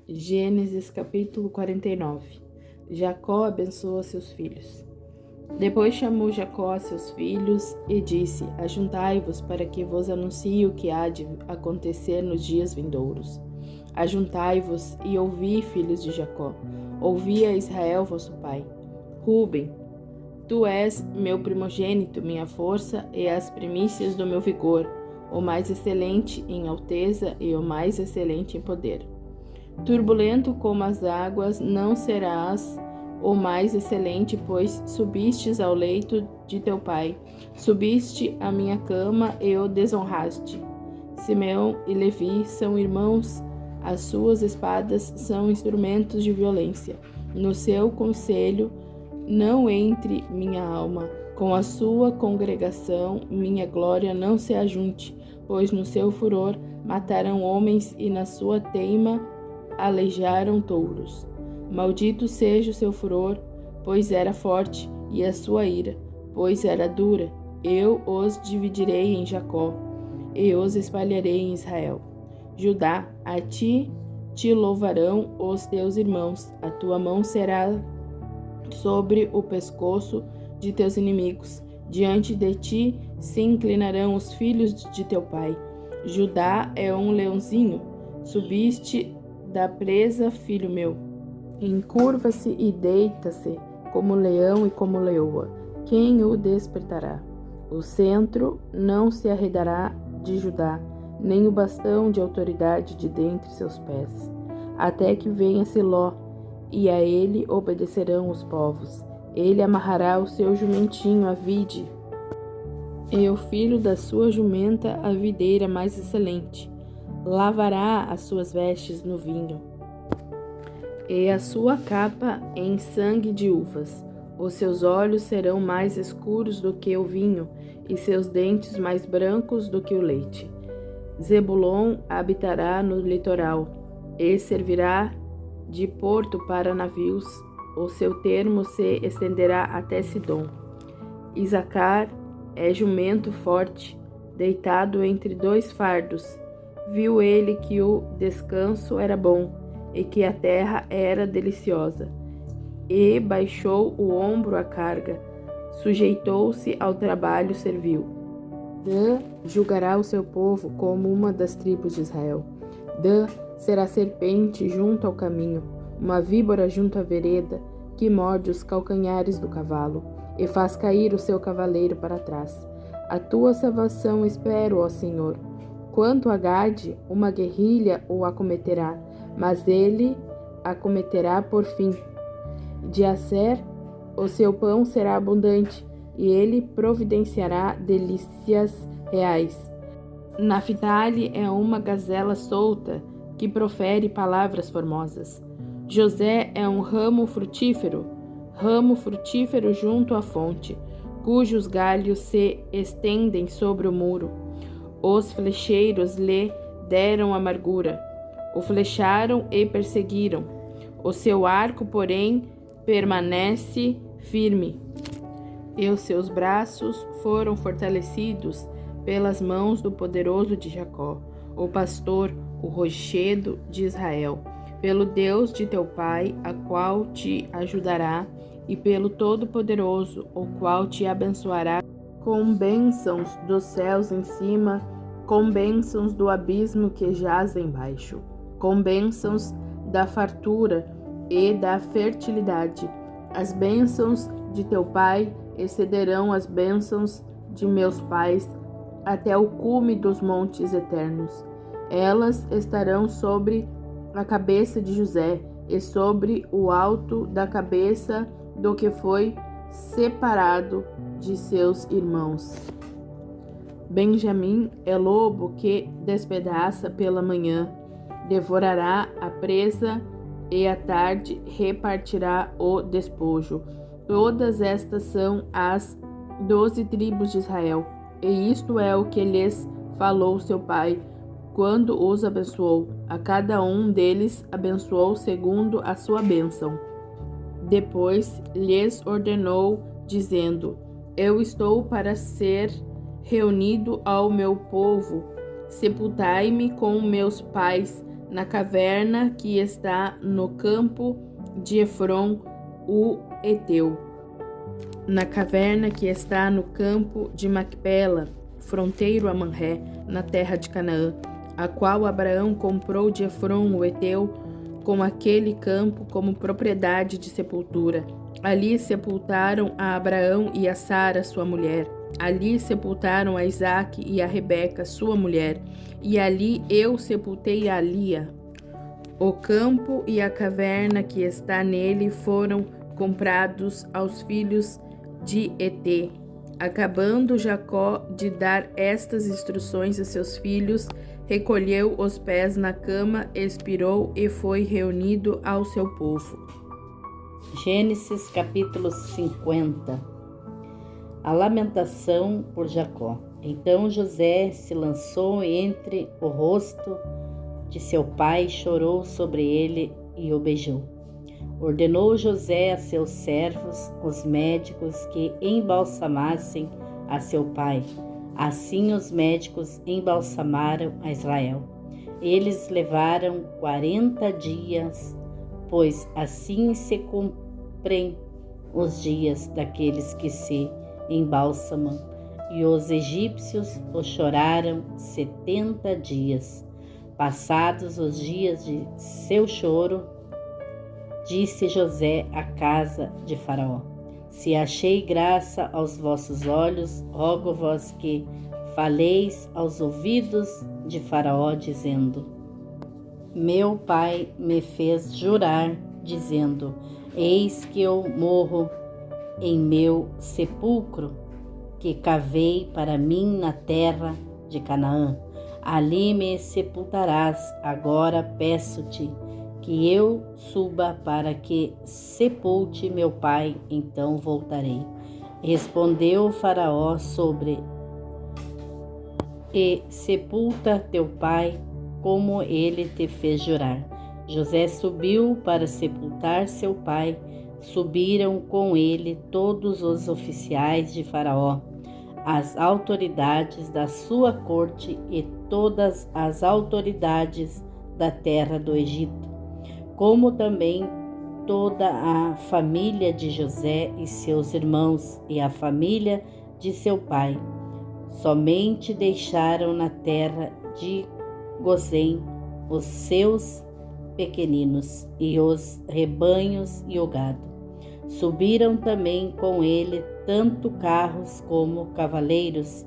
Gênesis capítulo 49. Jacó abençoa seus filhos. Depois chamou Jacó a seus filhos e disse: Ajuntai-vos para que vos anuncie o que há de acontecer nos dias vindouros. Ajuntai-vos e ouvi, filhos de Jacó. Ouvi a Israel, vosso pai. Ruben, tu és meu primogênito, minha força e as primícias do meu vigor, o mais excelente em alteza e o mais excelente em poder. Turbulento como as águas, não serás o mais excelente, pois subistes ao leito de teu pai, subiste à minha cama e o desonraste. Simeão e Levi são irmãos, as suas espadas são instrumentos de violência. No seu conselho não entre minha alma, com a sua congregação minha glória não se ajunte, pois no seu furor mataram homens e na sua teima aleijaram touros. Maldito seja o seu furor, pois era forte, e a sua ira, pois era dura. Eu os dividirei em Jacó, e os espalharei em Israel. Judá, a ti te louvarão os teus irmãos, a tua mão será sobre o pescoço de teus inimigos. Diante de ti se inclinarão os filhos de teu pai. Judá é um leãozinho, subiste da presa, filho meu. Encurva-se e deita-se como leão e como leoa. Quem o despertará? O centro não se arredará de Judá, nem o bastão de autoridade de dentre seus pés, até que venha Siló, e a ele obedecerão os povos. Ele amarrará o seu jumentinho à vide, e o filho da sua jumenta à videira mais excelente. Lavará as suas vestes no vinho, e a sua capa em sangue de uvas. Os seus olhos serão mais escuros do que o vinho, e seus dentes mais brancos do que o leite. Zebulon habitará no litoral, e servirá de porto para navios. O seu termo se estenderá até Sidom. Isacar é jumento forte, deitado entre dois fardos. Viu ele que o descanso era bom e que a terra era deliciosa, e baixou o ombro à carga, sujeitou-se ao trabalho servil. Dan julgará o seu povo como uma das tribos de Israel. Dan será serpente junto ao caminho, uma víbora junto à vereda, que morde os calcanhares do cavalo e faz cair o seu cavaleiro para trás. A tua salvação espero, ó Senhor. Quanto a Gade, uma guerrilha o acometerá, mas ele acometerá por fim. De Asser, o seu pão será abundante, e ele providenciará delícias reais. Naphtali é uma gazela solta, que profere palavras formosas. José é um ramo frutífero junto à fonte, cujos galhos se estendem sobre o muro. Os flecheiros lhe deram amargura, o flecharam e perseguiram. O seu arco, porém, permanece firme, e os seus braços foram fortalecidos pelas mãos do poderoso de Jacó, o pastor, o rochedo de Israel, pelo Deus de teu pai, a qual te ajudará, e pelo Todo-Poderoso, o qual te abençoará com bênçãos dos céus em cima, com bênçãos do abismo que jaz embaixo, com bênçãos da fartura e da fertilidade. As bênçãos de teu pai excederão as bênçãos de meus pais até o cume dos montes eternos. Elas estarão sobre a cabeça de José e sobre o alto da cabeça do que foi separado de seus irmãos. Benjamim é lobo que despedaça pela manhã, devorará a presa e à tarde repartirá o despojo. Todas estas são as 12 tribos de Israel, e isto é o que lhes falou seu pai, quando os abençoou. A cada um deles abençoou segundo a sua bênção. Depois lhes ordenou, dizendo: Eu estou para ser reunido ao meu povo. Sepultai-me com meus pais na caverna que está no campo de Efron, o Heteu, na caverna que está no campo de Macpela, fronteiro a Manré, na terra de Canaã, a qual Abraão comprou de Efron, o Heteu, com aquele campo como propriedade de sepultura. Ali sepultaram a Abraão e a Sara, sua mulher. Ali sepultaram a Isaque e a Rebeca, sua mulher. E ali eu sepultei a Lia. O campo e a caverna que está nele foram comprados aos filhos de Etê. Acabando Jacó de dar estas instruções a seus filhos, recolheu os pés na cama, expirou e foi reunido ao seu povo. Gênesis capítulo 50. A lamentação por Jacó. Então José se lançou entre o rosto de seu pai, chorou sobre ele e o beijou. Ordenou José a seus servos, os médicos, que embalsamassem a seu pai. Assim os médicos embalsamaram a Israel. Eles levaram 40 dias, pois assim se cumprem os dias daqueles que se embalsamam. E os egípcios o choraram 70 dias. Passados os dias de seu choro, disse José à casa de Faraó: Se achei graça aos vossos olhos, rogo-vos que faleis aos ouvidos de Faraó, dizendo: Meu pai me fez jurar, dizendo: Eis que eu morro em meu sepulcro, que cavei para mim na terra de Canaã. Ali me sepultarás. Agora peço-te que eu suba para que sepulte meu pai, então voltarei. Respondeu Faraó sobre: E sepulta teu pai, como ele te fez jurar. José subiu para sepultar seu pai. Subiram com ele todos os oficiais de Faraó, as autoridades da sua corte e todas as autoridades da terra do Egito, como também toda a família de José e seus irmãos e a família de seu pai. Somente deixaram na terra de Gozém os seus pequeninos e os rebanhos e o gado. Subiram também com ele tanto carros como cavaleiros.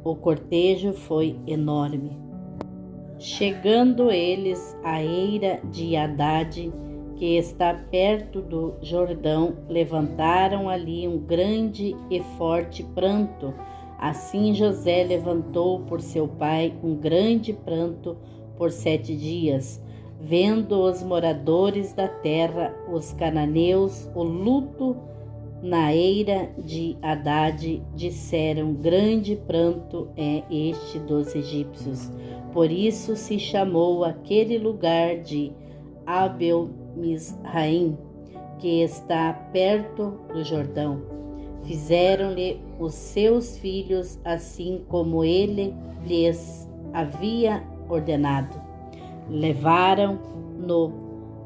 O cortejo foi enorme. Chegando eles à eira de Haddad, que está perto do Jordão, levantaram ali um grande e forte pranto. Assim José levantou por seu pai um grande pranto por 7 dias. Vendo os moradores da terra, os cananeus, o luto na eira de Haddad, disseram: Grande pranto é este dos egípcios. Por isso se chamou aquele lugar de Abel-Misraim, que está perto do Jordão. Fizeram-lhe os seus filhos assim como ele lhes havia ordenado. Levaram-no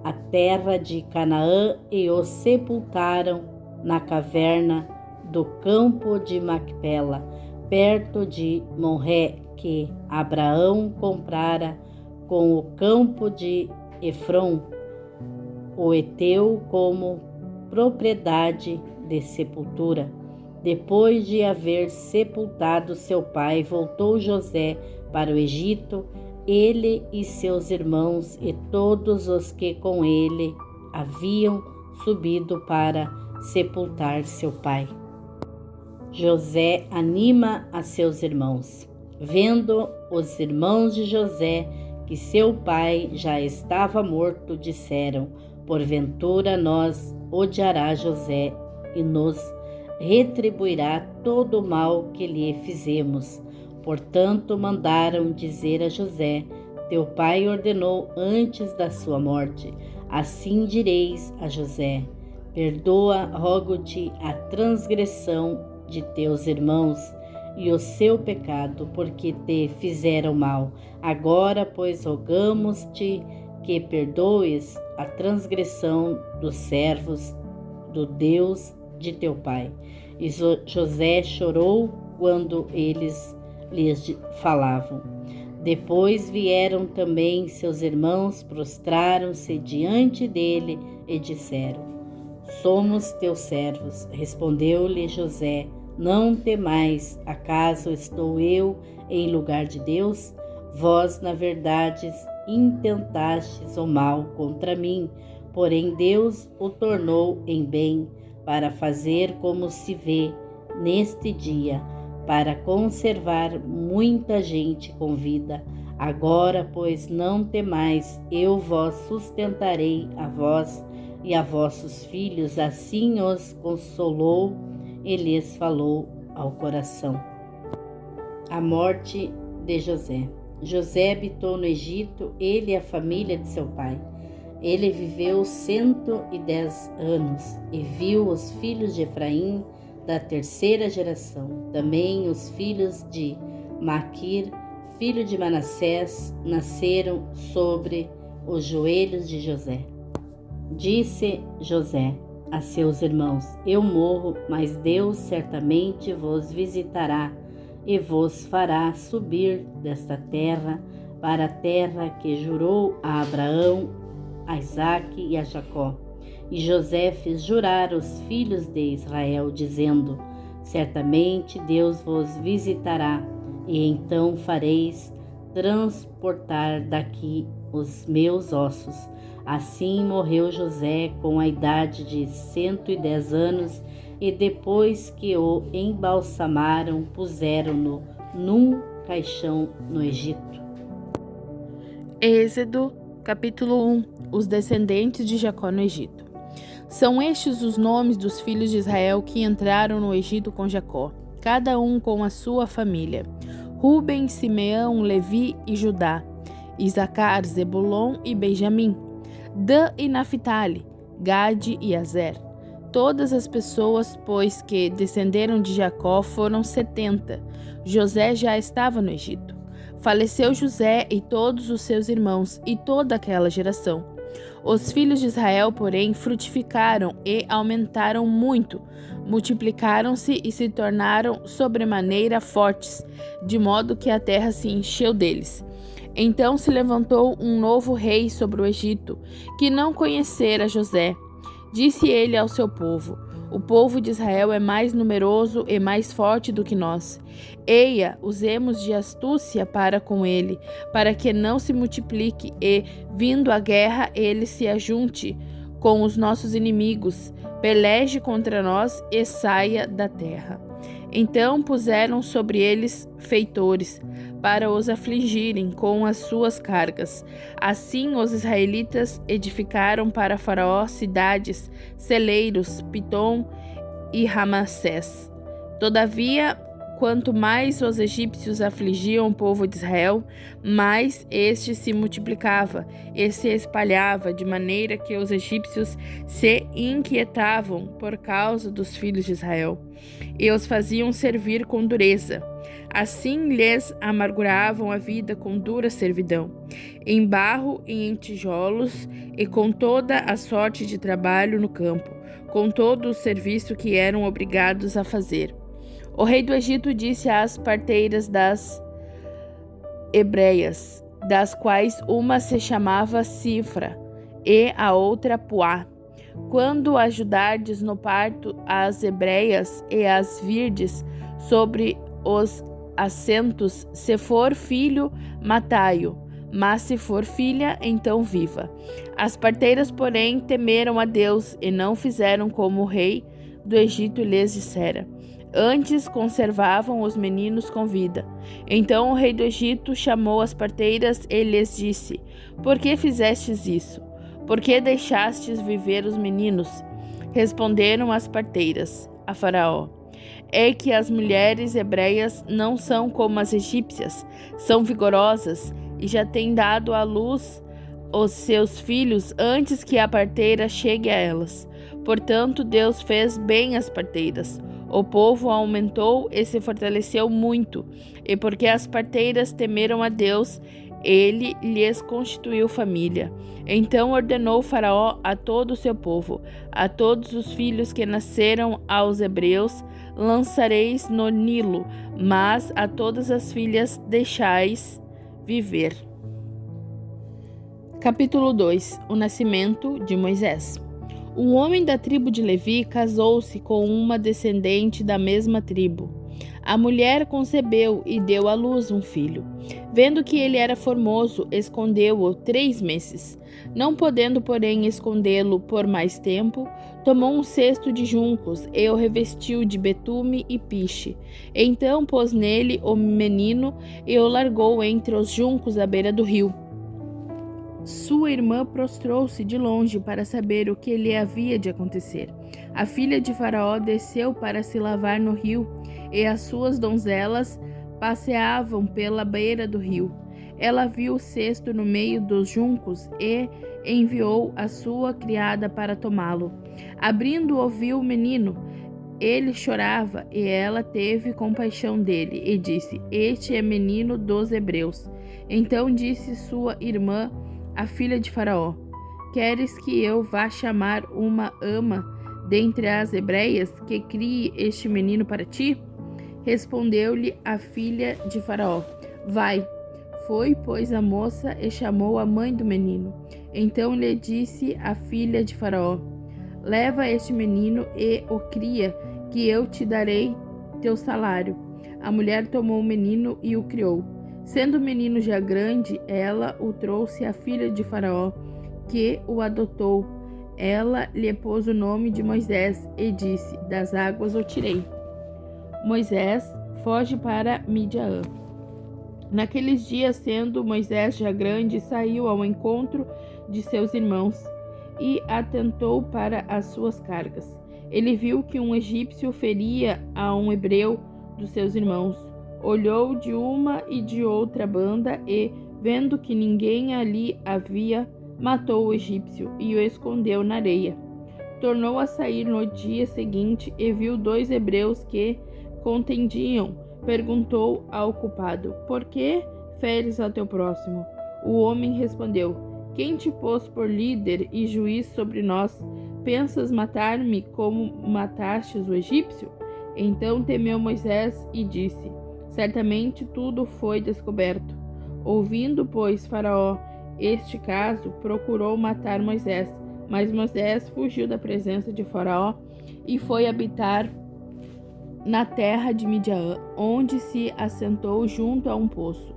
à terra de Canaã e o sepultaram na caverna do campo de Macpela, perto de Monré, que Abraão comprara com o campo de Efron, o Heteu, como propriedade de sepultura. Depois de haver sepultado seu pai, voltou José para o Egito, ele e seus irmãos e todos os que com ele haviam subido para sepultar seu pai. José anima a seus irmãos. Vendo os irmãos de José que seu pai já estava morto, disseram: Porventura nos odiará José e nos retribuirá todo o mal que lhe fizemos. Portanto, mandaram dizer a José: Teu pai ordenou antes da sua morte. Assim direis a José: Perdoa, rogo-te, a transgressão de teus irmãos e o seu pecado, porque te fizeram mal. Agora, pois, rogamos-te que perdoes a transgressão dos servos do Deus de teu pai. E José chorou quando eles lhes falavam. Depois vieram também seus irmãos, prostraram-se diante dele e disseram: Somos teus servos. Respondeu-lhe José: Não temais, acaso estou eu em lugar de Deus? Vós, na verdade, intentastes o mal contra mim, porém Deus o tornou em bem, para fazer como se vê neste dia, para conservar muita gente com vida. Agora, pois, não temais, eu vos sustentarei a vós e a vossos filhos. Assim os consolou e lhes falou ao coração. A morte de José. José habitou no Egito, ele e a família de seu pai. Ele viveu 110 anos e viu os filhos de Efraim da terceira geração. Também os filhos de Maquir, filho de Manassés, nasceram sobre os joelhos de José. Disse José a seus irmãos: Eu morro, mas Deus certamente vos visitará e vos fará subir desta terra para a terra que jurou a Abraão, a Isaque e a Jacó. E José fez jurar os filhos de Israel, dizendo: Certamente Deus vos visitará, e então fareis transportar daqui os meus ossos. Assim morreu José com a idade de 110 anos, e depois que o embalsamaram, puseram-no num caixão no Egito. Êxodo, capítulo 1. Os descendentes de Jacó no Egito. São estes os nomes dos filhos de Israel que entraram no Egito com Jacó, cada um com a sua família: Ruben, Simeão, Levi e Judá, Isacar, Zebulon e Benjamim, Dan e Naphtali, Gade e Azer. Todas as pessoas, pois, que descenderam de Jacó foram 70. José já estava no Egito. Faleceu José e todos os seus irmãos e toda aquela geração. Os filhos de Israel, porém, frutificaram e aumentaram muito, multiplicaram-se e se tornaram sobremaneira fortes, de modo que a terra se encheu deles. Então se levantou um novo rei sobre o Egito, que não conhecera José. Disse ele ao seu povo: O povo de Israel é mais numeroso e mais forte do que nós. Eia, usemos de astúcia para com ele, para que não se multiplique e, vindo a guerra, ele se ajunte com os nossos inimigos, peleje contra nós e saia da terra. Então puseram sobre eles feitores, para os afligirem com as suas cargas. Assim os israelitas edificaram para Faraó cidades, celeiros, Pitom e Ramassés. Todavia, quanto mais os egípcios afligiam o povo de Israel, mais este se multiplicava e se espalhava, de maneira que os egípcios se inquietavam por causa dos filhos de Israel, e os faziam servir com dureza. Assim lhes amarguravam a vida com dura servidão, em barro e em tijolos, e com toda a sorte de trabalho no campo, com todo o serviço que eram obrigados a fazer. O rei do Egito disse às parteiras das hebreias, das quais uma se chamava Cifra e a outra Puá: Quando ajudardes no parto as hebreias e as virdes sobre os assentos, se for filho, matai-o, mas se for filha, então viva. As parteiras, porém, temeram a Deus e não fizeram como o rei do Egito lhes dissera. Antes conservavam os meninos com vida. Então o rei do Egito chamou as parteiras e lhes disse: Por que fizestes isso? Por que deixastes viver os meninos? Responderam as parteiras a Faraó: É que as mulheres hebreias não são como as egípcias, são vigorosas e já têm dado à luz os seus filhos antes que a parteira chegue a elas. Portanto, Deus fez bem às parteiras. O povo aumentou e se fortaleceu muito, e porque as parteiras temeram a Deus, ele lhes constituiu família. Então ordenou Faraó a todo o seu povo: a todos os filhos que nasceram aos hebreus lançareis no Nilo, mas a todas as filhas deixais viver. Capítulo 2. O nascimento de Moisés. Um homem da tribo de Levi casou-se com uma descendente da mesma tribo. A mulher concebeu e deu à luz um filho. Vendo que ele era formoso, escondeu-o 3 meses. Não podendo, porém, escondê-lo por mais tempo, tomou um cesto de juncos e o revestiu de betume e piche. Então pôs nele o menino e o largou entre os juncos à beira do rio. Sua irmã prostrou-se de longe para saber o que lhe havia de acontecer. A filha de Faraó desceu para se lavar no rio, e as suas donzelas passeavam pela beira do rio. Ela viu o cesto no meio dos juncos e enviou a sua criada para tomá-lo. Abrindo-o, viu o menino. Ele chorava, e ela teve compaixão dele e disse: Este é menino dos hebreus. Então disse sua irmã, a filha de Faraó: Queres que eu vá chamar uma ama dentre as hebreias que crie este menino para ti? Respondeu-lhe a filha de Faraó: Vai. Foi, pois, a moça e chamou a mãe do menino. Então lhe disse a filha de Faraó: Leva este menino e o cria, que eu te darei teu salário. A mulher tomou o menino e o criou. Sendo o menino já grande, ela o trouxe à filha de Faraó, que o adotou. Ela lhe pôs o nome de Moisés e disse: Das águas o tirei. Moisés foge para Midian. Naqueles dias, sendo Moisés já grande, saiu ao encontro de seus irmãos e atentou para as suas cargas. Ele viu que um egípcio feria a um hebreu dos seus irmãos. Olhou de uma e de outra banda e, vendo que ninguém ali havia, matou o egípcio e o escondeu na areia. Tornou a sair no dia seguinte e viu 2 hebreus que contendiam. Perguntou ao culpado: Por que feres ao teu próximo? O homem respondeu: Quem te pôs por líder e juiz sobre nós? Pensas matar-me como matastes o egípcio? Então temeu Moisés e disse: Certamente tudo foi descoberto. Ouvindo, pois, Faraó este caso, procurou matar Moisés, mas Moisés fugiu da presença de Faraó e foi habitar na terra de Midian, onde se assentou junto a um poço.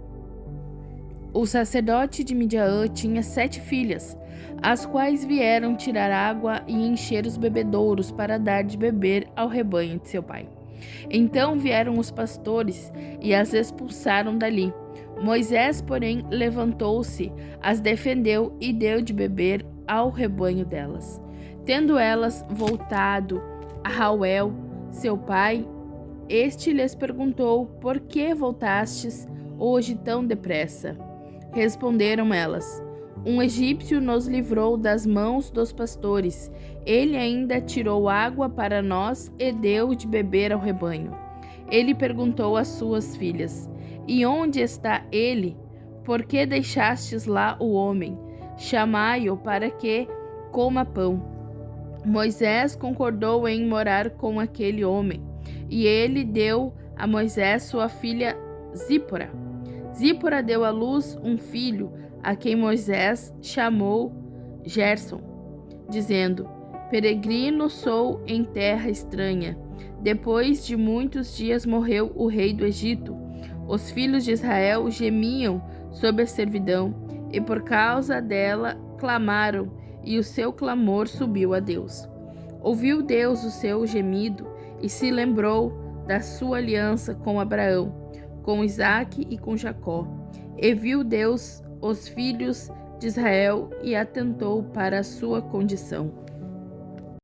O sacerdote de Midian tinha 7 filhas, as quais vieram tirar água e encher os bebedouros para dar de beber ao rebanho de seu pai. Então vieram os pastores e as expulsaram dali. Moisés, porém, levantou-se, as defendeu e deu de beber ao rebanho delas. Tendo elas voltado a Rauel, seu pai, este lhes perguntou: Por que voltastes hoje tão depressa? Responderam elas: Um egípcio nos livrou das mãos dos pastores. Ele ainda tirou água para nós e deu de beber ao rebanho. Ele perguntou às suas filhas: E onde está ele? Por que deixastes lá o homem? Chamai-o para que coma pão. Moisés concordou em morar com aquele homem, e ele deu a Moisés sua filha Zípora. Zípora deu à luz um filho, a quem Moisés chamou Gerson, dizendo: Peregrino sou em terra estranha. Depois de muitos dias morreu o rei do Egito. Os filhos de Israel gemiam sob a servidão, e por causa dela clamaram, e o seu clamor subiu a Deus. Ouviu Deus o seu gemido e se lembrou da sua aliança com Abraão, com Isaque e com Jacó. E viu Deus os filhos de Israel e atentou para a sua condição.